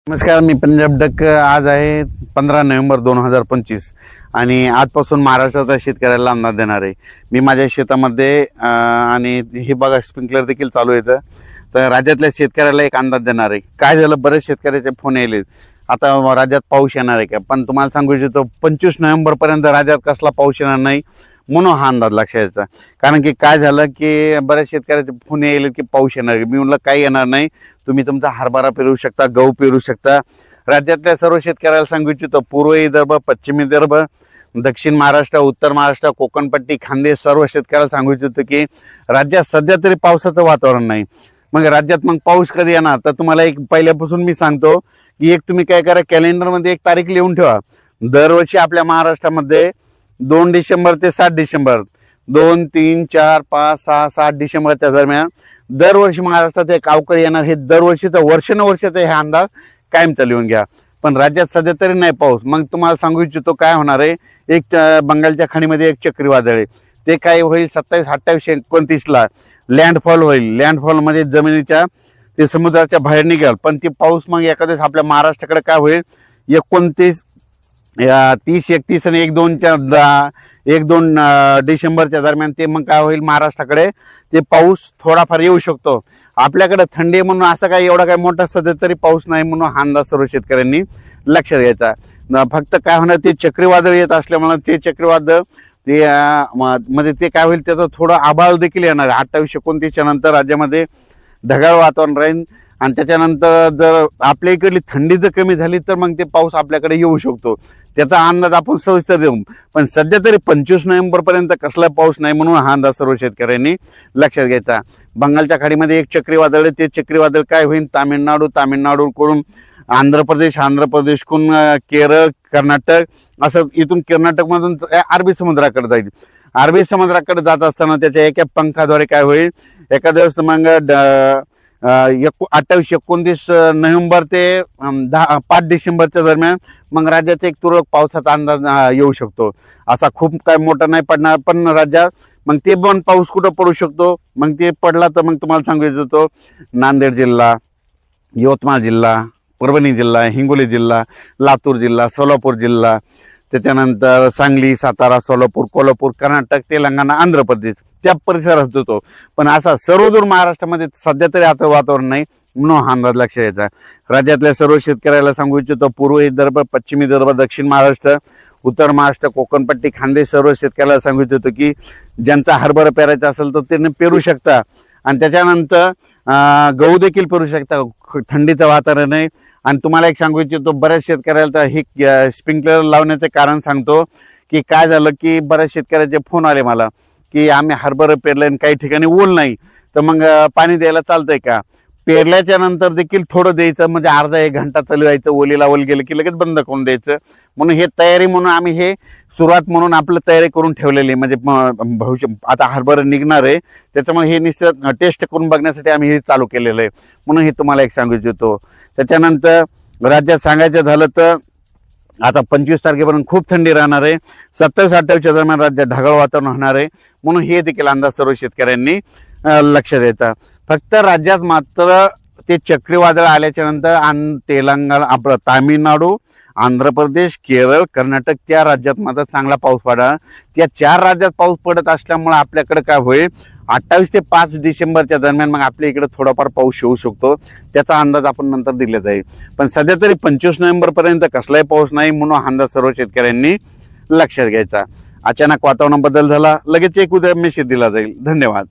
नमस्कार, मी पंजाब डक। आज आहे 15 नोव्हेंबर 2025 आणि आजपासून महाराष्ट्राच्या शेतकऱ्याला अंदाज देणार आहे। मी माझ्या शेतामध्ये आणि हे बघा स्प्रिंकलर देखील चालू आहे, तर राज्यातल्या शेतकऱ्याला एक अंदाज देणार आहे। काय झालं, बरेच शेतकऱ्याचे फोन यायले आता राज्यात पाऊस येणार आहे का, पण तुम्हाला सांगू इच्छितो 25 नोव्हेंबर पर्यंत राज्यात कसला पाऊस येणार नाही म्हणून हा अंदाज लक्षात यायचा। कारण की काय झालं की बऱ्याच शेतकऱ्याचे फोन यायले की पाऊस येणार आहे। मी म्हणलं काही येणार नाही, तुम्ही तुमचा हरभरा पेरू शकता, गहू पेरू शकता। राज्यातल्या सर्व शेतकऱ्याला सांगू इच्छितो, पूर्व विदर्भ, पश्चिम विदर्भ, दक्षिण महाराष्ट्र, उत्तर महाराष्ट्र, कोकणपट्टी, खानदेश सर्व शेतकऱ्याला सांगू इच्छितो की राज्यात सध्या तरी पावसाचं वातावरण नाही। मग राज्यात मग पाऊस कधी येणार, तर तुम्हाला एक पहिल्यापासून मी सांगतो की एक तुम्ही काय करा, कॅलेंडरमध्ये एक तारीख लिहून ठेवा। दरवर्षी आपल्या महाराष्ट्रामध्ये 2 डिसेंबर ते 7 डिसेंबर 2, 3, 4, 5, 6, 7 डिसेंबरच्या दरम्यान दरवर्षी महाराष्ट्रात एक अवकाळी येणार। हे दरवर्षीचा वर्षानुवर्षाचा हे अंदाज कायमचा लिहून घ्या। पण राज्यात सध्या तरी नाही पाऊस। मग तुम्हाला सांगू इच्छितो काय होणार आहे, एक बंगालच्या खाडीमध्ये एक चक्रीवादळ आहे, ते काय होईल 27, 28, 29 ला लँडफॉल होईल। लँडफॉल मध्ये जमिनीच्या ते समुद्राच्या बाहेर निघेल, पण ती पाऊस मग एखाद्याच आपल्या महाराष्ट्राकडे काय होईल 29, 30, 31 आणि 1-2 डिसेंबरच्या दरम्यान ते मग काय होईल, महाराष्ट्राकडे ते पाऊस थोडाफार येऊ शकतो। आपल्याकडे थंडी म्हणून असं काही एवढा काही मोठा सध्या तरी पाऊस नाही म्हणून हा अंदाज सर्व शेतकऱ्यांनी लक्षात घ्यायचा। फक्त काय होणार, ते चक्रीवादळ येत असल्यामुळे ते चक्रीवादळ ते मध्ये ते काय होईल, त्याचं थोडं आभाळ देखील येणार आहे। 28-29 नंतर राज्यामध्ये ढगाळ वातावरण राहील आणि त्याच्यानंतर जर आपल्या इकडली थंडी जर कमी झाली तर मग ते पाऊस आपल्याकडे येऊ शकतो। त्याचा अंदाज आपण सविस्तर देऊ, पण सध्या तरी 25 नोव्हेंबर पर्यंत कसला पाऊस नाही म्हणून हा अंदाज सर्व शेतकऱ्यांनी लक्षात घ्यायचा। बंगालच्या खाडीमध्ये एक चक्रीवादळ आहे, ते चक्रीवादळ काय होईल, तामिळनाडूकडून आंध्र प्रदेशकडून केरळ, कर्नाटक, असं इथून कर्नाटकमधून अरबी समुद्राकडे जाईल। अरबी समुद्राकडे जात असताना त्याच्या एका पंखाद्वारे काय होईल, एका दिवस मग 28-29 नोव्हेंबर ते 5 डिसेंबरच्या दरम्यान मग राज्यात एक तुरळक पावसाचा अंदाज येऊ शकतो। असा खूप काय मोठा नाही पडणार, पण राज्यात मग ते पण पाऊस कुठं पडू शकतो, मग ते पडला तर मग तुम्हाला सांगू इच्छितो नांदेड जिल्हा, यवतमाळ जिल्हा, परभणी जिल्हा, हिंगोली जिल्हा, लातूर जिल्हा, सोलापूर जिल्हा, त्याच्यानंतर सांगली, सातारा, सोलापूर, कोल्हापूर, कर्नाटक, तेलंगणा, आंध्र प्रदेश त्या परिसरात होतो। पण असा सर्वदूर महाराष्ट्रामध्ये सध्या तरी आता वातावरण नाही म्हणून हा अंदाज लक्षात यायचा। राज्यातल्या सर्व शेतकऱ्याला सांगू इच्छितो, पूर्व विदर्भ, पश्चिम विदर्भ, दक्षिण महाराष्ट्र, उत्तर महाराष्ट्र, कोकणपट्टी, खानदेश सर्व शेतकऱ्याला सांगू इच्छितो की ज्यांचा हरभरा पेरायचा असेल तर त्यांनी पेरू शकता आणि त्याच्यानंतर गहू देखील पेरू शकता। थंडीचं वातावरण आहे। आणि तुम्हाला एक सांगू इच्छितो, बऱ्याच शेतकऱ्याला हे स्प्रिंकलर लावण्याचे कारण सांगतो की काय झालं की बऱ्याच शेतकऱ्याचे फोन आले मला की आम्ही हरभरा पेरले आणि काही ठिकाणी ओल नाही, तर मग पाणी द्यायला चालतंय का। पेरल्याच्या नंतर देखील थोडं द्यायचं, म्हणजे अर्धा-1 घंटा चालवायचं, ओलीला ओल गेलं की लगेच बंद करून द्यायचं। म्हणून हे तयारी म्हणून आम्ही हे सुरुवात म्हणून आपलं तयारी करून ठेवलेली, म्हणजे भविष्य आता हरभरा निघणार आहे त्याच्यामुळे हे निश्चित टेस्ट करून बघण्यासाठी आम्ही हे चालू केलेलं आहे म्हणून हे तुम्हाला एक सांगू इच्छितो। त्याच्यानंतर राज्यात सांगायचं झालं तर आता 25 तारखेपर्यंत खूप थंडी राहणार आहे। 27-28च्या दरम्यान राज्यात ढगाळ वातावरण होणार आहे म्हणून हे देखील अंदाज सर्व शेतकऱ्यांनी लक्षात द्यायचा। फक्त राज्यात मात्र ते चक्रीवादळ आल्याच्या नंतर तेलंगणा, आपलं तामिळनाडू, आंध्र प्रदेश, केरळ, कर्नाटक त्या राज्यात मात्र चांगला पाऊस पडणार। त्या 4 राज्यात पाऊस पडत असल्यामुळे आपल्याकडे काय होईल, 28 ते 5 डिसेंबरच्या दरम्यान मग आपल्या इकडे थोडाफार पाऊस येऊ शकतो। त्याचा अंदाज आपण नंतर दिला जाईल, पण सध्या तरी 25 नोव्हेंबर पर्यंत कसलाही पाऊस नाही म्हणून हा अंदाज सर्व शेतकऱ्यांनी लक्षात घ्यायचा। अचानक वातावरणात बदल झाला, लगेच एक उद्या मेसेज दिला जाईल। धन्यवाद।